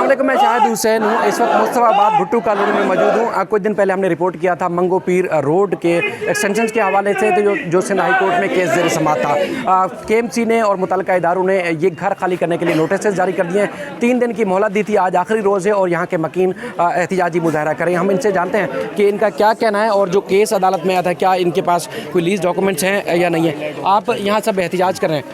अस्सलामुअलैकुम, मैं शाहिद हुसैन हूँ। इस वक्त मुस्तफाबाद भुट्टू कॉलोनी में मौजूद हूँ। कुछ दिन पहले हमने रिपोर्ट किया था मंगो पीर रोड के एक्सटेंशन के हवाले से, तो जो सिंध हाई कोर्ट में केस ज़ेर समाअत था। KMC ने और मुतल्लिका इदारों ने ये घर खाली करने के लिए नोटिस जारी कर दिए हैं। 3 दिन की मोहलत दी थी, आज आखिरी रोज़ है और यहाँ के मकीन एहतिजाजी मुजाहरा करें। हम इनसे जानते हैं कि इनका क्या कहना है और जो केस अदालत में आया था, क्या इनके पास कोई लीज डॉक्यूमेंट्स हैं या नहीं है। आप यहाँ सब एहतिजाज कर रहे हैं,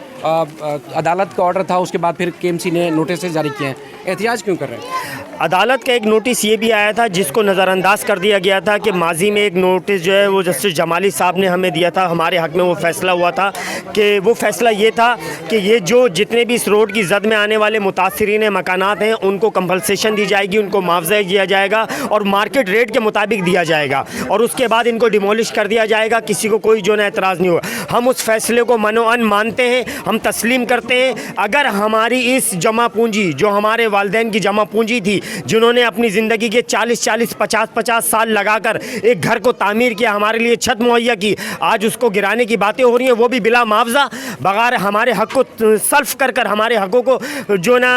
अदालत का ऑर्डर था, उसके बाद फिर KMC ने नोटिस जारी किए हैं, एहतिजाज क्यों कर रहे हैं? अदालत का एक नोटिस ये भी आया था जिसको नज़रअंदाज कर दिया गया था कि माजी में एक नोटिस जो है वो जस्टिस जमाली साहब ने हमें दिया था, हमारे हक़ में वो फ़ैसला हुआ था कि वो फ़ैसला ये था कि ये जो जितने भी इस रोड की जद में आने वाले मुतासिरीन मकानात हैं उनको कंपनसेशन दी जाएगी, उनको मुआवजा दिया जाएगा और मार्केट रेट के मुताबिक दिया जाएगा और उसके बाद इनको डिमोलिश कर दिया जाएगा, किसी को कोई जो है एतराज़ नहीं होगा। हम उस फ़ैसले को मनोअन मानते हैं, हम तस्लीम करते हैं। अगर हमारी इस जमा पूंजी जो हमारे वालिदैन की जमा पूंजी थी, जिन्होंने अपनी ज़िंदगी के 40-40, 50-50 साल लगाकर एक घर को तामीर किया, हमारे लिए छत मुहैया की, आज उसको गिराने की बातें हो रही हैं, वो भी बिला मुआवजा, बगैर हमारे हक़ को सल्फ कर कर, हमारे हक़ों को जो ना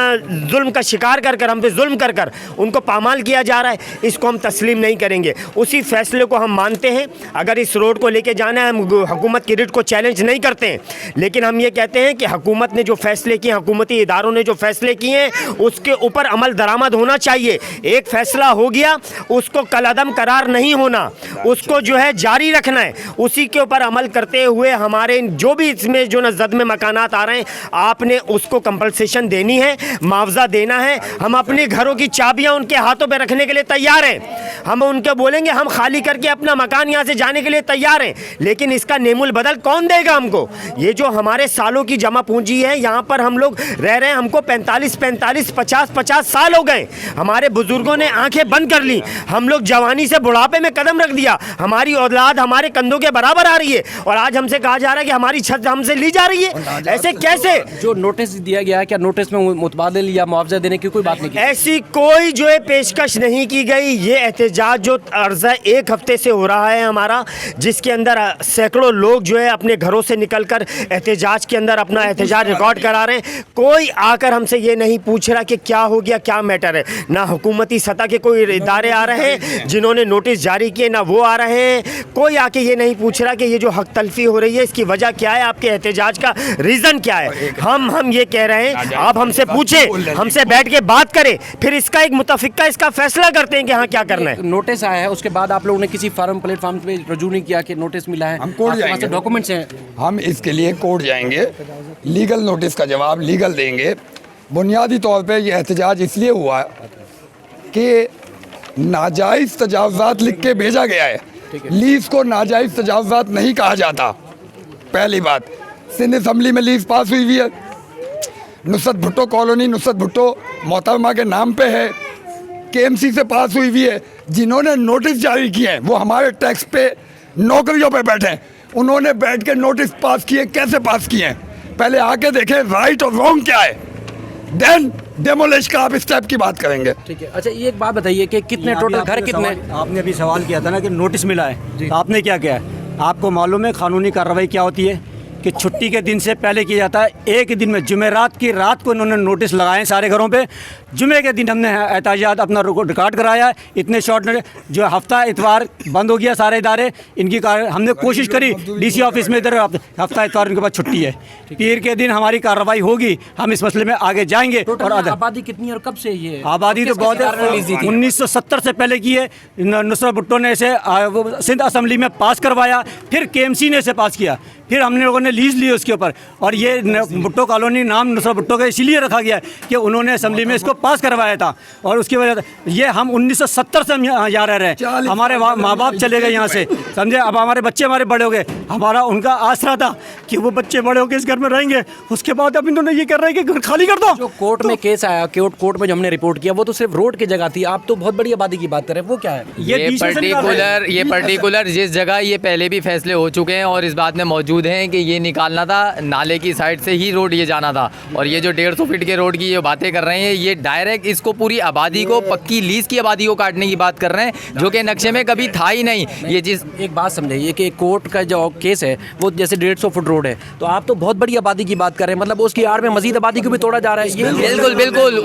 जुल्म का शिकार कर कर, हम पे जुल्म कर कर उनको पामाल किया जा रहा है। इसको हम तस्लीम नहीं करेंगे। उसी फ़ैसले को हम मानते हैं। अगर इस रोड को लेके जाना है, हम हुकूमत की रिट को चैलेंज नहीं करते हैं, लेकिन हम ये कहते हैं कि हुकूमत ने जो फ़ैसले किए, हुकूमती इदारों ने जो फ़ैसले किए हैं, उसके ऊपर अमल दरामद होना चाहिए। एक फ़ैसला हो गया, उसको कलअदम करार नहीं होना, उसको जो है जारी रखना है। उसी के ऊपर अमल करते हुए हमारे जो भी इसमें जो न जद में मकानात आ रहे हैं, आपने उसको कंपनसेशन देनी है, मुआवजा देना है। हम अपने घरों की चाबियां उनके हाथों पे रखने के लिए तैयार हैं। हम उनके बोलेंगे हम खाली करके अपना मकान यहाँ से जाने के लिए तैयार हैं, लेकिन इसका नेमुल बदल कौन देगा हमको? ये जो हमारे सालों की जमा पूंजी है, यहाँ पर हम लोग रह रहे हैं, हमको 45-45, 50-50 साल हो गए। हमारे बुजुर्गों ने आंखें बंद कर ली, हम लोग जवानी से बुढ़ापे में कदम रख दिया, हमारी औलाद हमारे कंधों के बराबर आ रही है और आज हमसे कहा जा रहा है कि हमारी छत हमसे ली जा रही है। ऐसे कैसे? जो नोटिस दिया गया है, क्या नोटिस में मुतबादिल या मुआवजा देने की कोई बात नहीं की? ऐसी कोई जो है पेशकश नहीं की गई। ये एहतजाज जो अर्ज़ा 1 हफ्ते से हो रहा है हमारा, जिसके अंदर सैकड़ों लोग जो है अपने घरों से निकलकर एहतजाज के अंदर अपना एहतजाज रिकॉर्ड करा रहे हैं, कोई आकर हमसे ये नहीं पूछ रहा कि क्या हो गया, क्या मैटर है। ना हुकूमती सतह के कोई इदारे आ रहे हैं जिन्होंने नोटिस जारी किए, ना वो आ रहे हैं। कोई आके ये नहीं पूछ रहा कि ये जो हक तलफी हो रही है इसकी वजह क्या है, आपके एहतजाज का रीज़न क्या है। हम ये कह रहे हैं, आप हमसे पूछें, हमसे बैठ के बात करें, फिर इसका एक मुतफ़िका इसका फैसला करते हैं कि हाँ क्या करना है। नोटिस आया है, उसके बाद आप लोगों ने किसी प्लेटफॉर्म पे रजू नहीं किया कि नोटिस मिला है? हम कोर्ट जाएंगे, डॉक्यूमेंट्स हैं, हम इसके लिए कोर्ट जाएंगे, लीगल नोटिस का जवाब लीगल देंगे। बुनियादी तौर पे ये एहतजाज इसलिए हुआ कि नाजायज़ तजावुज़ात लिख के भेजा गया है। लीज़ को नाजायज़ तजावुज़ात नहीं कहा जाता। पहली बात, सिंध असम्बली में लीज़ पास हुई है, नुसरत भुट्टो कॉलोनी नुसरत भुट्टो मोहतरमा के नाम पे है, KMC से पास हुई है। जिन्होंने नोटिस जारी किए हैं वो हमारे टैक्स पे नौकरियों पे बैठे हैं, उन्होंने बैठ के नोटिस पास किए। कैसे पास किए हैं पहले आके देखें, राइट और रॉन्ग क्या है, देन डेमोलिश का आप स्टेप की बात करेंगे। ठीक है। अच्छा, ये एक बात बताइए कि कितने टोटल घर कितने? आपने अभी सवाल किया था ना कि नोटिस मिला है, तो आपने क्या किया है? आपको मालूम है कानूनी कार्रवाई क्या होती है कि छुट्टी के दिन से पहले किया जाता है। एक दिन में जुमेरात की रात को इन्होंने नोटिस लगाए सारे घरों पे। जुमे के दिन हमने एहतजाज अपना रिकॉर्ड कराया। इतने शॉर्ट जो हफ्ता इतवार बंद हो गया सारे इदारे, इनकी हमने कोशिश करी DC ऑफिस में, इधर हफ्ता इतवार उनके पास छुट्टी है। पीर के दिन हमारी कार्रवाई होगी, हम इस मसले में आगे जाएंगे। और आबादी कितनी और कब से ये आबादी तो बहुत है, 1970 से पहले की है। नुसरत भुट्टो ने इसे सिंध असम्बली में पास करवाया, फिर KMC ने इसे पास किया, फिर हमने लोगों ने लीज ली उसके ऊपर। और ये भुट्टो कॉलोनी नाम नुसरत भुट्टो का इसीलिए रखा गया कि उन्होंने असम्बली में इसको पास करवाया था और उसकी वजह से ये हम 1970 से हम यहाँ रह रहे हैं। हमारे माँ बाप चले गए यहाँ से, समझे। अब हमारे बच्चे हमारे बड़े हो गए, हमारा उनका आसरा था कि वो बच्चे बड़े होकर इस घर में रहेंगे। उसके बाद अब इन्होंने ये कर रहे हैं कि घर खाली कर दो। जो कोर्ट में केस आया, कोर्ट में जो हमने रिपोर्ट किया, वो तो सिर्फ रोड की जगह थी। आप तो बहुत बड़ी आबादी की बात कर रहे हैं, वो क्या है? ये पर्टिकुलर जिस जगह ये पहले भी फैसले हो चुके हैं और इस बात में मौजूद मौजूद हैं कि ये निकालना था, नाले की साइड से ही रोड ये जाना था। और ये जो 150 फीट के रोड की ये बातें कर रहे हैं, ये डायरेक्ट इसको पूरी आबादी को, पक्की लीज की आबादी को काटने की बात कर रहे हैं, जो कि नक्शे में कभी था ही नहीं। ये चीज़ एक बात समझिए कि कोर्ट का जो केस है वो जैसे 150 फुट रोड है, तो आप तो बहुत बड़ी आबादी की बात कर रहे हैं, मतलब उसकी आड़ में मजीद आबादी को भी तोड़ा जा रहा है। ये बिल्कुल बिल्कुल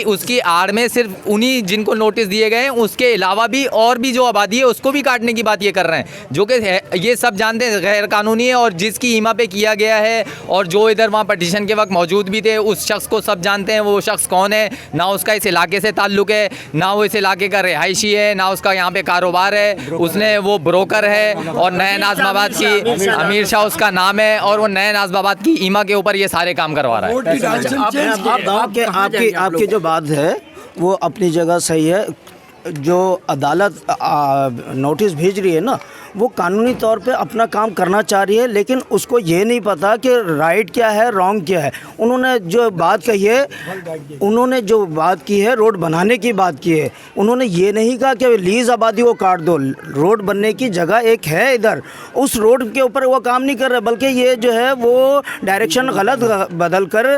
उसकी आड़ में सिर्फ उन्हीं जिनको नोटिस दिए गए हैं, उसके अलावा भी और भी जो आबादी है उसको भी काटने की बात ये कर रहे हैं, जो कि ये सब जानते हैं गैर कानूनी है। और जिसकी ईमा पे किया गया है और जो इधर वहाँ पटिशन के वक्त मौजूद भी थे, उस शख्स को सब जानते हैं वो शख्स कौन है, ना उसका इस इलाके से ताल्लुक़ है, ना वो इस इलाके का रिहायशी है, ना उसका यहाँ पे कारोबार है, उसने वो ब्रोकर है और नए नाज़माबाद की अमीर शाह उसका नाम है, और वो नए नाज़माबाद की ईमा के ऊपर ये सारे काम करवा रहा है। आपकी जो बात है वो अपनी जगह सही है। जो अदालत नोटिस भेज रही है ना, वो कानूनी तौर पे अपना काम करना चाह रही है, लेकिन उसको ये नहीं पता कि राइट क्या है, रॉन्ग क्या है। उन्होंने जो बात कही है, उन्होंने जो बात की है रोड बनाने की बात की है, उन्होंने ये नहीं कहा कि लीज आबादी को काट दो। रोड बनने की जगह एक है इधर, उस रोड के ऊपर वो काम नहीं कर रहे, बल्कि ये जो है वो डायरेक्शन गलत बदल कर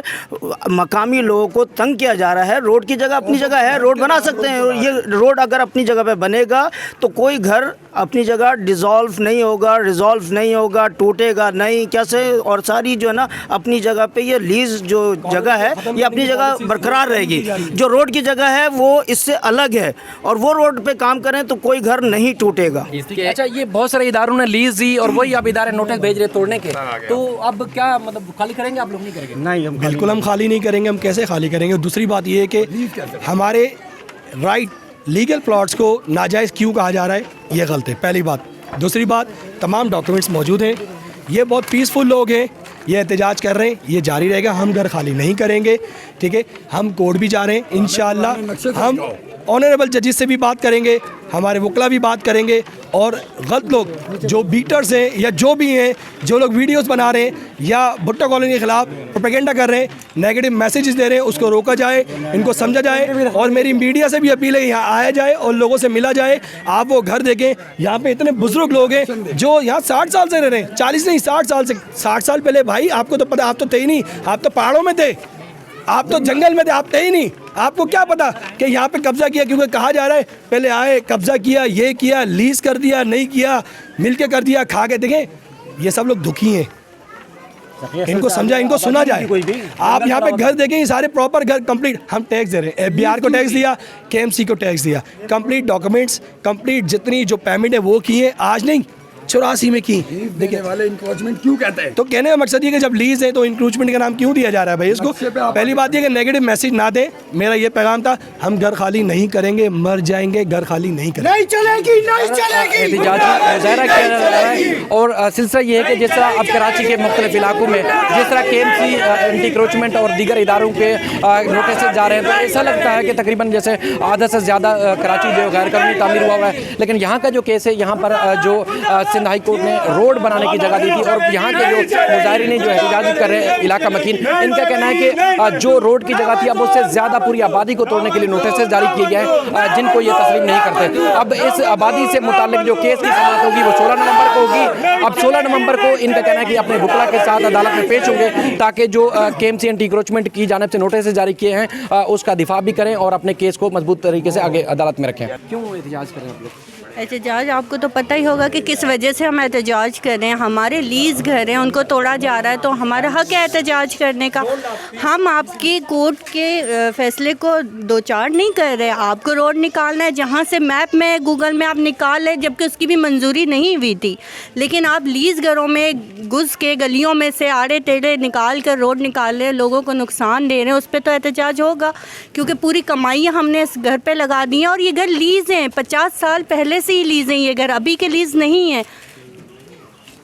मकामी लोगों को तंग किया जा रहा है। रोड की जगह अपनी जगह है, रोड बना सकते हैं। ये रोड अगर अपनी जगह पे बनेगा तो कोई घर अपनी जगह डिज़ोल्व नहीं होगा, रिजॉल्व नहीं होगा, टूटेगा नहीं, कैसे, और सारी जो है ना अपनी जगह पे ये लीज जो जगह है ये अपनी जगह बरकरार रहेगी। जो रोड की जगह है वो इससे अलग है, और वो रोड पे काम करें तो कोई घर नहीं टूटेगा। अच्छा, ये बहुत सारे इदारों ने लीज दी और वही अब इदारे नोटिस भेज रहे तोड़ने के, तो अब क्या मतलब खाली करेंगे आप लोग? नहीं करेंगे? नहीं, बिल्कुल हम खाली नहीं करेंगे। हम कैसे खाली करेंगे? दूसरी बात ये है कि हमारे राइट लीगल प्लॉट्स को नाजायज़ क्यों कहा जा रहा है, ये गलत है, पहली बात। दूसरी बात, तमाम डॉक्यूमेंट्स मौजूद हैं, ये बहुत पीसफुल लोग हैं, ये एहतजाज कर रहे हैं, ये जारी रहेगा। हम घर खाली नहीं करेंगे, ठीक है। हम कोर्ट भी जा रहे हैं, इंशाअल्लाह हम ऑनरेबल जजेस से भी बात करेंगे, हमारे वकला भी बात करेंगे, और गलत लोग जो बीटर्स हैं या जो भी हैं, जो लोग वीडियोस बना रहे हैं या भुट्टो कॉलोनी के ख़िलाफ़ प्रोपेगेंडा कर रहे हैं, नेगेटिव मैसेजेस दे रहे हैं, उसको रोका जाए, इनको समझा जाए। और मेरी मीडिया से भी अपील है, यहाँ आया जाए और लोगों से मिला जाए। आप वो घर देखें, यहाँ पे इतने बुजुर्ग लोग हैं जो यहाँ 60 साल से रह रहे हैं, 40 नहीं 60 साल से। 60 साल पहले भाई आपको तो पता, आप तो थे ही नहीं, आप तो पहाड़ों में थे, आप तो जंगल में थे, आप थे ही नहीं। आपको क्या पता कि यहाँ पे कब्जा किया, क्योंकि कहा जा रहा है पहले आए कब्जा किया, ये किया, लीज कर दिया, नहीं किया, मिलके कर दिया, खा के। देखें ये सब लोग दुखी हैं, इनको समझा, इनको सुना जाए। आप यहाँ पे घर देखें, ये सारे प्रॉपर घर कंप्लीट, हम टैक्स दे रहे हैं, FBR को टैक्स दिया, KMC को टैक्स दिया, कंप्लीट डॉक्यूमेंट्स, कंप्लीट जितनी जो पेमेंट है वो की है, आज नहीं 84 में की। देखिए वाले इंक्रोचमेंट क्यों कहते हैं? तो कहने का मकसद ये कि जब लीज है तो इंक्रोचमेंट का नाम क्यों दिया जा रहा है भाई इसको? पहली बात ये कि नेगेटिव मैसेज ना दे, मेरा ये पैगाम था। हम घर खाली नहीं करेंगे, मर जाएंगे, घर खाली नहीं करेंगे। नहीं चलेगी, नहीं चलेगी। एहतजाज मुजाहरा किया जा रहा है, और सिलसिला ये है कि जिस तरह अब कराची के मुख्तलिफ इलाकों में जिस तरह KMC एंटी इंक्रोचमेंट और दीगर इदारों के नोटिस जा रहे हैं, तो ऐसा लगता है कि तकरीबन जैसे आधा से ज़्यादा कराची जो गैर कानूनी तामीर हुआ है। लेकिन यहाँ का जो केस है, यहाँ पर जो सिंध हाई कोर्ट ने रोड बनाने की जगह दी थी, और यहाँ के जो मुजाहिरीन जो एहतजाज कर रहे हैं इलाका मकीन, इनका कहना है कि जो रोड की जगह थी अब उससे ज़्यादा पूरी आबादी को तोड़ने के लिए नोटिस जारी किए गए हैं, जिनको ये तस्लीम नहीं करते। अब इस आबादी से मुताल्लिक जो केस की समाअत होगी वो 16 नवंबर को होगी। अब 16 नवंबर को इनका कहना है कि अपने वकला के साथ अदालत में पेश होंगे, ताकि जो KMC एंटी इंक्रोचमेंट की जानिब से नोटिस जारी किए हैं उसका दिफा भी करें और अपने केस को मजबूत तरीके से आगे अदालत में रखें। क्यों एहतजाज करें आप लोग? एहतजाज आपको तो पता ही होगा कि किस वजह से हम एहतजाज कर रहे हैं। हमारे लीज घर हैं, उनको तोड़ा जा रहा है, तो हमारा हक है एहतजाज करने का। हम आपकी कोर्ट के फैसले को दो चार नहीं कर रहे। आपको रोड निकालना है, जहाँ से मैप में गूगल में आप निकाल लें, जबकि उसकी भी मंजूरी नहीं हुई थी। लेकिन आप लीज घरों में घुस के गलियों में से आड़े टेढ़े निकाल कर रोड निकाल रहे, लोगों को नुकसान दे रहे हैं, उस पर तो एहतजाज होगा, क्योंकि पूरी कमाइयाँ हमने इस घर पर लगा दी हैं। और ये घर लीज हैं, 50 साल पहले ही लीज हैं, ये घर अभी के लीज नहीं है।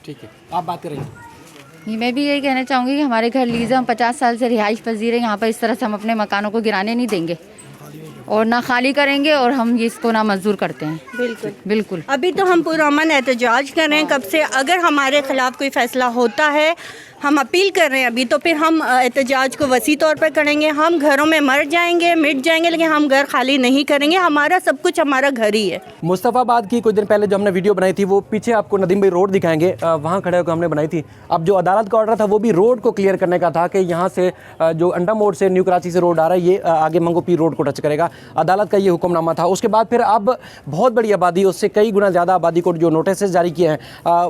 ठीक है, आप बात करेंगे। मैं भी यही कहना चाहूँगी कि हमारे घर लीज है, हम 50 साल से रिहाइश पजीर हैं यहाँ पर। इस तरह से हम अपने मकानों को गिराने नहीं देंगे और ना खाली करेंगे, और हम ये इसको ना मंजूर करते हैं। बिल्कुल बिल्कुल। अभी तो हम पुरअमन एहतजाज कर रहे हैं कब से। अगर हमारे ख़िलाफ़ कोई फ़ैसला होता है, हम अपील कर रहे हैं अभी, तो फिर हम एहतजाज को वसी तौर पर करेंगे। हम घरों में मर जाएंगे, मिट जाएंगे, लेकिन हम घर खाली नहीं करेंगे। हमारा सब कुछ हमारा घर ही है। मुस्तफ़ाबाद की कुछ दिन पहले जो हमने वीडियो बनाई थी, वो पीछे आपको नदीम भाई रोड दिखाएंगे, वहाँ खड़े होकर हमने बनाई थी। अब जो अदालत का ऑर्डर था वो भी रोड को क्लियर करने का था कि यहाँ से जो अंडा मोड़ से न्यू कराची से रोड आ रहा है, ये आगे मंगो पीर रोड को टच करेगा। अदालत का ये हुक्मनामा था। उसके बाद फिर अब बहुत बड़ी आबादी, उससे कई गुना ज़्यादा आबादी को जो नोटिस जारी किए हैं,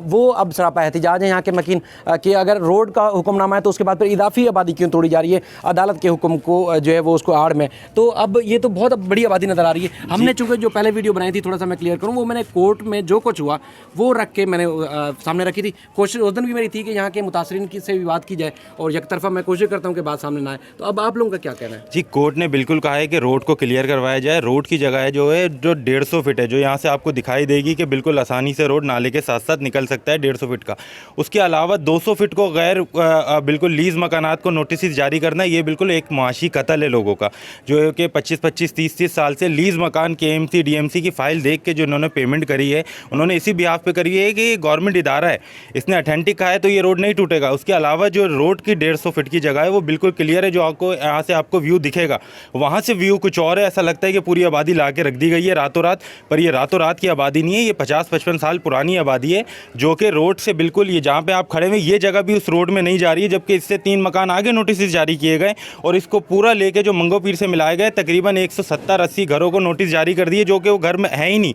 वो अब सरापा एहतिजाज है यहाँ के मकीन कि अगर रोड का हुक्मनामा है तो उसके बाद फिर इजाफी आबादी क्यों तोड़ी जा रही है अदालत के हुक्म को, जो है वो उसको आड़ में। तो अब ये तो बहुत बड़ी आबादी नज़र आ रही है। हमने चूँकि जो पहले वीडियो बनाई थी, थोड़ा सा मैं क्लियर करूँ, वो मैंने कोर्ट में जो कुछ हुआ वो रख के मैंने सामने रखी थी। कोशिश उस दिन भी मेरी थी कि यहाँ के मुतासरीन की से भी बात की जाए और एक तरफा मैं कोशिश करता हूँ कि बात सामने ना आए। तो अब आप लोगों का क्या कहना है? जी, कोर्ट ने बिल्कुल कहा है कि रोड को क्लियर करवाया जाए। रोड की जगह है जो 150 फीट है, जो यहाँ से आपको दिखाई देगी कि बिल्कुल आसानी से रोड नाले के साथ साथ निकल सकता है 150 फीट का। उसके अलावा 200 फीट को गैर बिल्कुल लीज मकानात को नोटिस जारी करना, ये बिल्कुल एक मुआशी कत्ल है लोगों का, जो कि 25-25, 30-30 साल से लीज मकान KMC DMC की फ़ाइल देख के जो उन्होंने पेमेंट करी है, उन्होंने इसी बिहाफ पे करी है कि ये गवर्नमेंट इदारा है, इसने अथेंटिक कहा है तो ये रोड नहीं टूटेगा। उसके अलावा जो रोड की 150 फीट की जगह है वो बिल्कुल क्लियर है, जो आपको यहाँ से आपको व्यू दिखेगा, वहाँ से व्यू कुछ और है। ऐसा लगता है कि पूरी आबादी ला के रख दी गई है रातों रात, पर ये रातों रात की आबादी नहीं है, ये 50-55 साल पुरानी आबादी है, जो कि रोड से बिल्कुल, ये जहाँ पे आप खड़े हुए ये जगह भी उस रोड में नहीं जा रही है, जबकि इससे 3 मकान आगे नोटिस जारी किए गए और इसको पूरा लेके जो मंगो पीर से मिलाए गए तकरीबन 170-80 घरों को नोटिस जारी कर दिए, जो कि वो घर में है ही नहीं,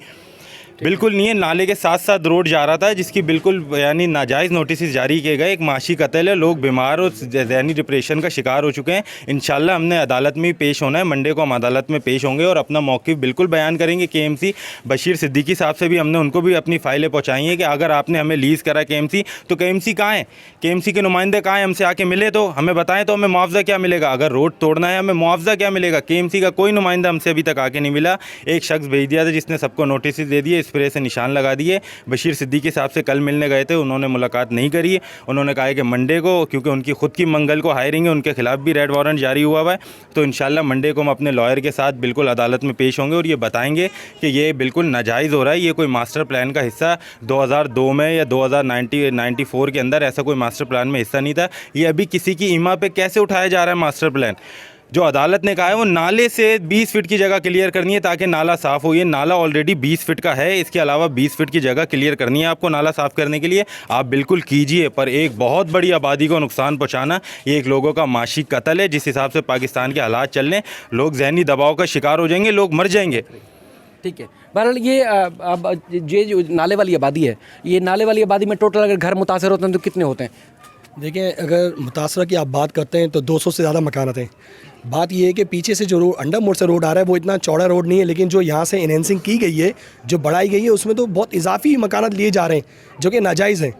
बिल्कुल नहीं है। नाले के साथ साथ रोड जा रहा था, जिसकी बिल्कुल यानी नाजायज़ नोटिस जारी किए गए। एक माशी कत्ल है, लोग बीमार और ज़हनी डिप्रेशन का शिकार हो चुके हैं। इंशाल्लाह हमने अदालत में ही पेश होना है, मंडे को हम अदालत में पेश होंगे और अपना मौक़िफ़ बिल्कुल बयान करेंगे। KMC बशीर सिद्दीकी साहब से भी हमने उनको भी अपनी फ़ाइलें पहुँचाई हैं कि अगर आपने हमें लीज़ करा KMC, तो KMC कहाँ है, KMC के नुमाइंदे कहाँ हैं, हमसे आके मिले तो हमें बताएं, तो हमें मुआवजा क्या मिलेगा। अगर रोड तोड़ना है हमें मुआवजा क्या मिलेगा। KMC का कोई नुमाइंदा हमसे अभी तक आके नहीं मिला। एक शख्स भेज दिया था जिसने सबको नोटिस दे दिए, स्प्रे से निशान लगा दिए। बशीर सिद्दीकी साहब से कल मिलने गए थे, उन्होंने मुलाकात नहीं करी है। उन्होंने कहा है कि मंडे को, क्योंकि उनकी खुद की मंगल को हायरिंग है, उनके खिलाफ भी रेड वारंट जारी हुआ है, तो इंशाल्लाह मंडे को हम अपने लॉयर के साथ बिल्कुल अदालत में पेश होंगे और ये बताएंगे कि ये बिल्कुल नाजायज़ हो रहा है, ये कोई मास्टर प्लान का हिस्सा 2002 में या 2094 के अंदर ऐसा कोई मास्टर प्लान में हिस्सा नहीं था। ये अभी किसी की ईमा पे कैसे उठाया जा रहा है मास्टर प्लान। जो अदालत ने कहा है वो नाले से 20 फीट की जगह क्लियर करनी है ताकि नाला साफ़ हो। ये नाला ऑलरेडी 20 फीट का है, इसके अलावा 20 फीट की जगह क्लियर करनी है आपको नाला साफ़ करने के लिए। आप बिल्कुल कीजिए, पर एक बहुत बड़ी आबादी को नुकसान पहुंचाना ये एक लोगों का माशी कत्ल है। जिस हिसाब से पाकिस्तान के हालात चल रहे हैं, लोग जहनी दबाव का शिकार हो जाएंगे, लोग मर जाएंगे। ठीक है, बहरहाल ये अब ये जो नाले वाली आबादी है, ये नाले वाली आबादी में टोटल अगर घर मुतासर होते हैं तो कितने होते हैं? देखिए, अगर मुतासरा की आप बात करते हैं तो 200 से ज़्यादा मकान आते हैं। बात ये है कि पीछे से जो रोड अंडा मोड़ से रोड आ रहा है वो इतना चौड़ा रोड नहीं है, लेकिन जो यहाँ से इनहेंसिंग की गई है, जो बढ़ाई गई है, उसमें तो बहुत इजाफी मकानात लिए जा रहे हैं जो कि नाजायज़ हैं।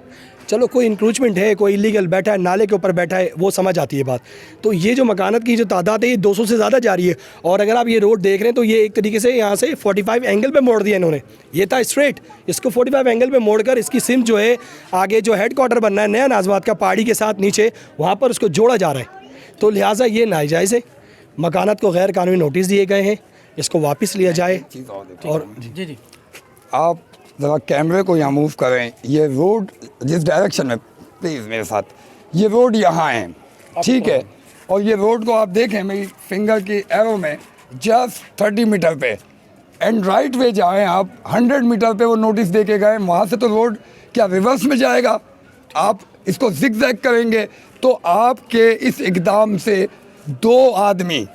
चलो, कोई इंक्रोचमेंट है, कोई इलीगल बैठा है, नाले के ऊपर बैठा है, वो समझ आती है बात। तो ये जो मकानात की जो तादाद है ये 200 से ज़्यादा जा रही है। और अगर आप ये रोड देख रहे हैं तो ये एक तरीके से यहाँ से 45 एंगल पे मोड़ दिया इन्होंने। ये था स्ट्रेट, इसको 45 एंगल पे मोड़कर इसकी सिम जो है आगे जो हेड क्वार्टर बनना है नया नाजमात का पहाड़ी के साथ नीचे, वहाँ पर उसको जोड़ा जा रहा है। तो लिहाजा ये नाजायज़ है। मकानात को गैर कानूनी नोटिस दिए गए हैं, इसको वापस लिया जाए। और जी आप ज़रा कैमरे को यहाँ मूव करें। ये रोड जिस डायरेक्शन में, प्लीज़ मेरे साथ, ये रोड यहाँ है, ठीक है, और ये रोड को आप देखें मेरी फिंगर की एरो में जस्ट 30 मीटर पे एंड राइट वे जाएँ आप 100 मीटर पे वो नोटिस दे के गए। वहाँ से तो रोड क्या रिवर्स में जाएगा, आप इसको जिगजैग करेंगे तो आपके इस इकदाम से 2 आदमी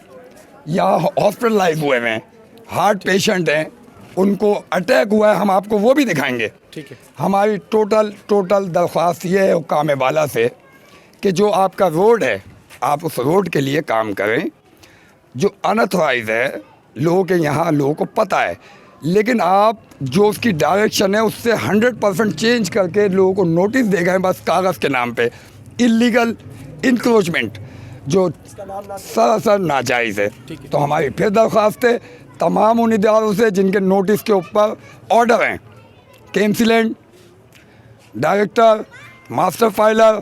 यहाँ हॉस्पिटलाइज हुए हैं, हार्ट पेशेंट हैं, उनको अटैक हुआ है, हम आपको वो भी दिखाएंगे। ठीक है, हमारी टोटल दरख्वास्त ये है हुक्काम वाला से कि जो आपका रोड है आप उस रोड के लिए काम करें। जो अनऑथराइज है लोगों के यहाँ लोगों को पता है, लेकिन आप जो उसकी डायरेक्शन है उससे 100% चेंज करके लोगों को नोटिस दे गए बस कागज़ के नाम पे। इलीगल इंक्रोचमेंट जो सरासर नाजायज़ है। तो हमारी फिर दरख्वास्त है तमाम उन इदारों से जिनके नोटिस के ऊपर ऑर्डर हैं, KMC land, director, master filer,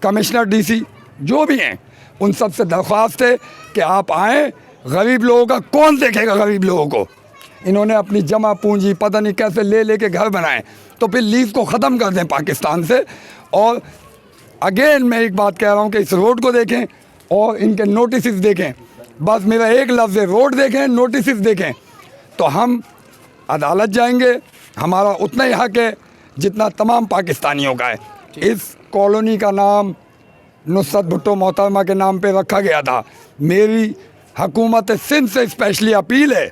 commissioner DC जो भी हैं, उन सब से दरख्वास्त है कि आप आएँ। गरीब लोगों का कौन देखेगा, गरीब लोगों को इन्होंने अपनी जमा पूंजी पता नहीं कैसे ले के घर बनाए, तो फिर लीज को ख़त्म कर दें पाकिस्तान से और अगेन मैं एक बात कह रहा हूँ कि इस रोड को देखें और इनके नोटिस देखें, बस मेरा एक लफ्ज़ है, रोड देखें, नोटिस देखें, तो हम अदालत जाएंगे। हमारा उतना ही हक है जितना तमाम पाकिस्तानियों का है। इस कॉलोनी का नाम नुसरत भुट्टो मोहतरमा के नाम पे रखा गया था। मेरी हुकूमत सिंध से स्पेशली अपील है,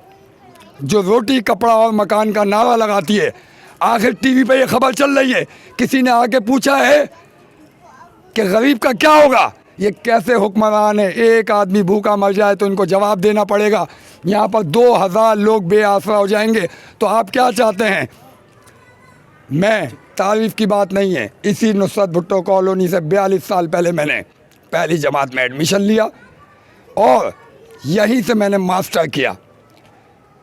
जो रोटी कपड़ा और मकान का नारा लगाती है, आखिर टीवी पे ये खबर चल रही है, किसी ने आके पूछा है कि गरीब का क्या होगा? ये कैसे हुक्मरान है? एक आदमी भूखा मर जाए तो इनको जवाब देना पड़ेगा। यहाँ पर 2000 लोग बेआसरा हो जाएंगे, तो आप क्या चाहते हैं? मैं तारीफ़ की बात नहीं है, इसी नुसरत भुट्टो कॉलोनी से 42 साल पहले मैंने पहली जमात में एडमिशन लिया और यहीं से मैंने मास्टर किया।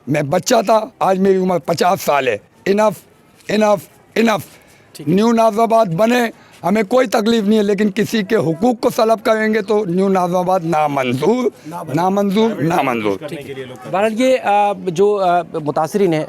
मैं बच्चा था, आज मेरी उम्र 50 साल है। Enough enough enough. न्यू नाज़िराबाद बने, हमें कोई तकलीफ़ नहीं है, लेकिन किसी के हुकूक को सलब करेंगे तो न्यू नाज़िराबाद नामंजूर नामंजूर नामंजूर। बहरहाल ये जो मुतासरीन है,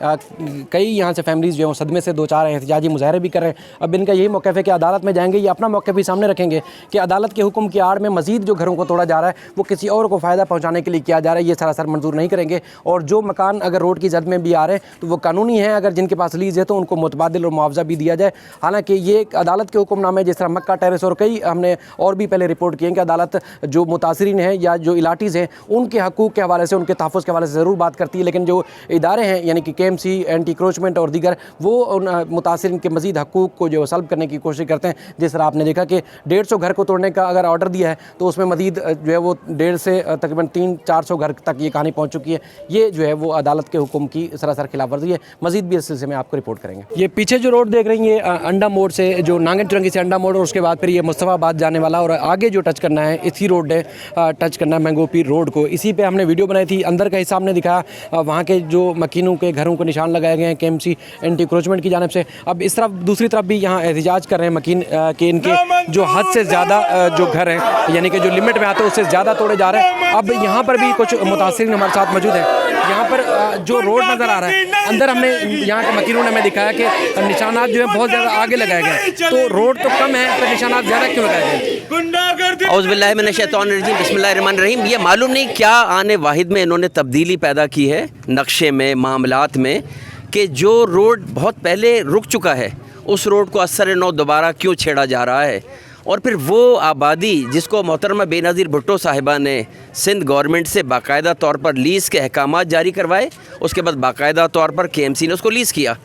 कई यहाँ से फैमिलीज़ जो हैं सदमे से दो चार एहतजाजी मुजाहरे भी कर रहे हैं। अब इनका यही मौक़िफ़ है कि अदालत में जाएंगे, ये अपना मौक़िफ़ भी सामने रखेंगे कि अदालत के हुक्म की आड़ में मज़ीद जो घरों को तोड़ा जा रहा है वो किसी और को फ़ायदा पहुँचाने के लिए किया जा रहा है, ये सरासर मंजूर नहीं करेंगे। और जो मकान अगर रोड की जद में भी आ रहे हैं तो वो कानूनी है, अगर जिनके पास लीज़ है तो उनको मुतबादिल और मुआवजा भी दिया जाए। हालाँकि ये एक अदालत के हुक्मनामे, जिस तरह मक्का टेरेस और कई हमने और भी पहले रिपोर्ट किए हैं कि अदालत जो मुतासरीन हैं या जो इलाटीज़ हैं उनके हकूक़ के हवाले से, उनके तहफ़्फ़ुज़ के हवाले से ज़रूर बात करती है, लेकिन जो इदारे हैं यानी कि KMC, एंटी क्रोचमेंट और दीगर, वो उन मुतासरीन के मज़ीद हकूक़ को जो सल्ब करने की कोशिश करते हैं। जिस तरह आपने देखा कि 150 घर को तोड़ने का अगर ऑर्डर दिया है तो उसमें मज़ीद जो है वो 150 से तकरीबन 300-400 घर तक ये कहानी पहुँच चुकी है। ये जो है वो अदालत के हुक्म की सरासर खिलाफ वर्जी है। मज़ीद भी इस सिलसिले में आपको रिपोर्ट करेंगे। ये पीछे जो रोड देख रही है अंडा मोड़ से, जो नांगन चुरंगी से अंडा मोड़ और उसके बाद फिर ये मुस्तफ़ाबाद जाने वाला, और आगे जो टच करना है इसी रोड ने टच करना है मैंगो पीर रोड को। इसी पे हमने वीडियो बनाई थी, अंदर का हिस्सा हमने दिखाया, वहाँ के जो मकीनों के घरों को निशान लगाए गए हैं KMC एंटी क्रोचमेंट की जानिब से। अब इस तरफ दूसरी तरफ भी यहाँ एहतजाज कर रहे हैं मकीन कि इनके जो हद से ज़्यादा जो घर हैं यानी कि जो लिमिट में आते हैं उससे ज़्यादा तोड़े जा रहे हैं। अब यहाँ पर भी कुछ मुतासरीन हमारे साथ मौजूद हैं। यहाँ पर जो रोड नज़र आ रहा है अंदर, हमने यहाँ के मकीनों ने हमें दिखाया कि निशानात जो है बहुत ज़्यादा आगे लगाए गए, तो रोड तो कम है तो निशानात ज़्यादा क्यों लगाए गए? औज़ुबिल्लाहिमिनश्शैतानिर्रजीम, बिस्मिल्लाहिर्रहमानिर्रहीम। ये मालूम नहीं क्या आने वाहिद में इन्होंने तब्दीली पैदा की है नक्शे में, मामलात में, कि जो रोड बहुत पहले रुक चुका है उस रोड को असर नौ दोबारा क्यों छेड़ा जा रहा है। और फिर वो आबादी जिसको मोहतरमा बेनज़ीर भुट्टो साहिबा ने सिंध गवर्नमेंट से बाकायदा तौर पर लीज़ के अहकामात जारी करवाए, उसके बाद बाकायदा तौर पर KMC ने उसको लीज़ किया।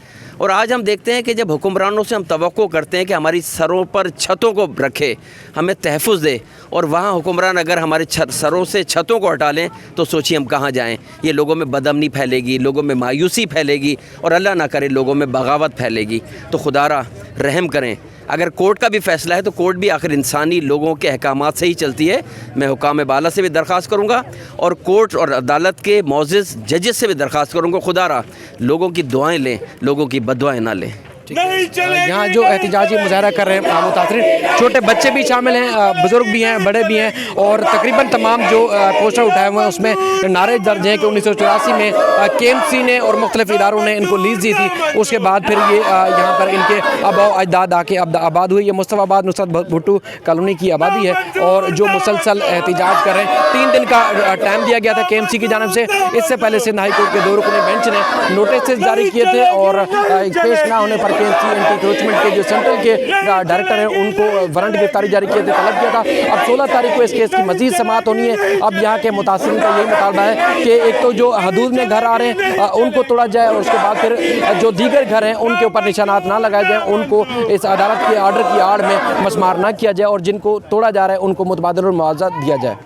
और आज हम देखते हैं कि जब हुक्मरानों से हम तवक्को करते हैं कि हमारी सरों पर छतों को रखे, हमें तहफ़्फ़ुज़ दे, और वहाँ हुक्मरान अगर हमारे सरों से छतों को हटा लें तो सोचिए हम कहाँ जाएं। ये लोगों में बदअमनी फैलेगी, लोगों में मायूसी फैलेगी, और अल्लाह ना करे लोगों में बगावत फैलेगी। तो खुदारा रहम करें। अगर कोर्ट का भी फ़ैसला है तो कोर्ट भी आखिर इंसानी लोगों के अहकामात से ही चलती है। मैं हुकाम बाला से भी दरख्वास्त करूँगा और कोर्ट और अदालत के मोअज़्ज़ज़ जजेस से भी दरख्वास्त करूँगा, खुदारा लोगों की दुआएं लें, लोगों की बद्दुआएं ना लें। यहाँ जो एहतजाजी मुजाहरा कर रहे हैं मुतासरीन, छोटे बच्चे भी शामिल हैं, बुज़ुर्ग भी हैं, बड़े भी हैं, और तकरीबन तमाम जो पोस्टर उठाए हुए हैं उसमें नारे दर्ज हैं कि 1984 में KMC ने और मुख्तलिफ इदारों ने इनको लीज़ दी थी। उसके बाद फिर ये यहाँ पर इनके आबाओ अजदाद आके आबाद हुई। ये मुस्तफ़ाबाद नुसरत भुट्टो कॉलोनी की आबादी है, और जो मुसलसल एहतजाज कर रहे हैं, 3 दिन का टाइम दिया गया था KMC की जानिब से। इससे पहले सिंध हाई कोर्ट के 2 रुकनी बेंच ने नोटिस जारी किए थे, और पेश ना होने पर KMC एंटी क्रोचमेंट के जो सेंट्रल के डायरेक्टर हैं उनको वारंट गिरफ्तारी जारी किए थे, तलब किया था। अब 16 तारीख को इस केस की मजीद समाअत होनी है। अब यहाँ के मुतासरीन का यही मुतालबा है कि एक तो जो हदूद में घर आ रहे हैं उनको तोड़ा जाए, और उसके बाद फिर जो दीगर घर हैं उनके ऊपर निशानात ना लगाए जाए, उनको इस अदालत के आर्डर की आड़ में मसमार ना किया जाए, और जिनको तोड़ा जा रहा है उनको मुतबादिल मुआवजा दिया जाए।